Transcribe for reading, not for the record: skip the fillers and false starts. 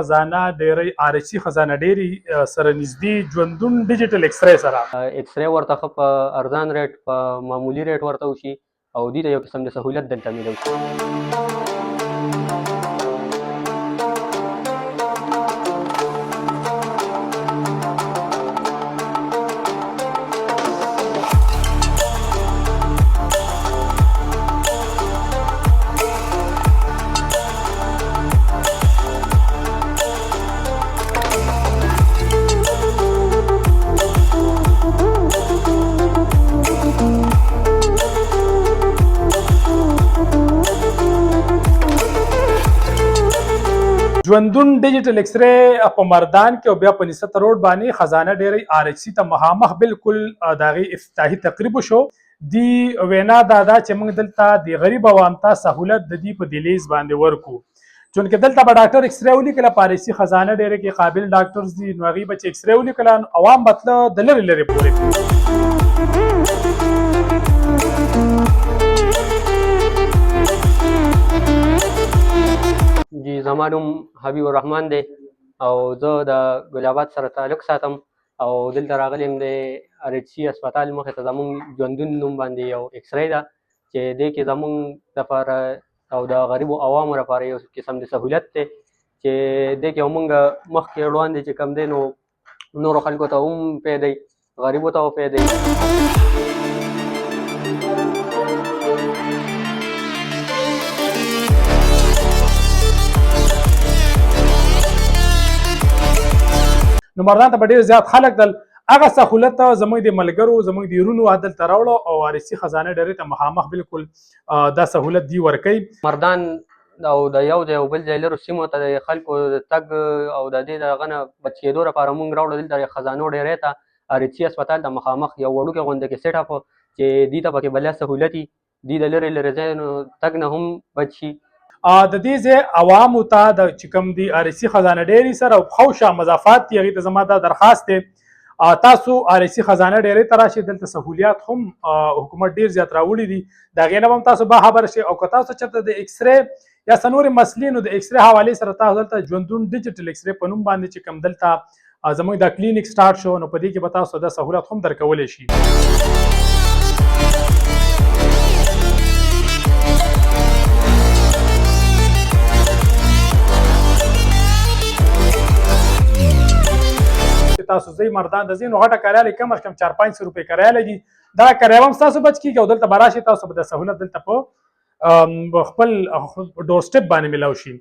خزانه ډېری RHC خزانه ډېری سره نږدې ژوندون ډیجیټل ایکسرې سره ایکسرې ورته ښه په ارزان ریټ په معمولي ریټ ورته وشي او دوی ته یو قسم د سهولت دلته میلو شي. ژوندون ډیجیټل ایکسرې په مردان کې او بیا په نسبت روډ باندې خزانه ډېری RHC ته مخامخ بالکل د هغې افتتاحي تقریب وشو. دی وینا دا ده چې موږ دلته د غریب عوام ته سهولت د دې په دهلیز باندې ورکو، چونکې دلته به ډاکټر ایکسرې ولیکله په RHC خزانه ډېری کې قابل ډاکټرز دي، نو هغوی به چې ایکسرې ولیکله عوام به تله د لرې لرې پورې. جی زما نوم حبیب الرحمن دی او زه د ګل آباد سره تعلق ساتم او دلته راغلی یم د RHC هسپتال مخې ته زموږ ژوندون نوم باندې یو ایکسرې ده چې دې کې زموږ لپاره او د غریبو عوامو لپاره یو قسم د سهولت دی چې دې کې موږ مخکې وړاندې چې کوم دی نو نورو خلکو ته هم پیدا غریبو ته پیدا. نو مردان ته به ډېر زیات خلک دل هغه سهولت زموږ د ملګرو زموږ د یرونو دلته راوړو او RHC خزانه ډېرې ته مخامخ بالکل دا سهولت دی ورکوي. مردان او د یو ځای او بل ځای لرو سیمو ته د خلکو د تګ او د دې د هغه نه بچ کېدو لپاره موږ راوړو دلته د خزانو ډېرې ته RHC هسپتال ته مخامخ یو وړوکی غونډه کې سیټ اپ چې دوی ته پکې بله سهولت وي، دوی د لرې لرې ځایونو تګ نه هم بچ شي. د دې ځای عوامو ته د چې کوم دي RHC خزانه ډېرې سره او خوشه مضافات دي هغې ته زما دا درخواست دی تاسو RHC خزانه ډېرې ته راشئ، دلته سهولیات هم حکومت ډېر زیات راوړي دي، د هغې نه به هم تاسو باخبره شئ. او که تاسو چېرته د ایکسرې یا څه نورې مسلې نو د ایکسرې حوالې سره تاسو دلته ژوندون ډیجیټل ایکسرې په نوم باندې چې کوم دلته زموږ دا کلینیک سټارټ شو نو په دې کې به تاسو دا سهولت هم درکولی شي. تاسو ځئ مردان ته ځئ نو غټه کرایه کم از کم 400-500 روپۍ کرایه لګي، دا کرایه هم ستاسو بچ کېږي او دلته به راشئ تاسو به د سهولت دلته په خپل ډور سټپ باندې میلاو شي.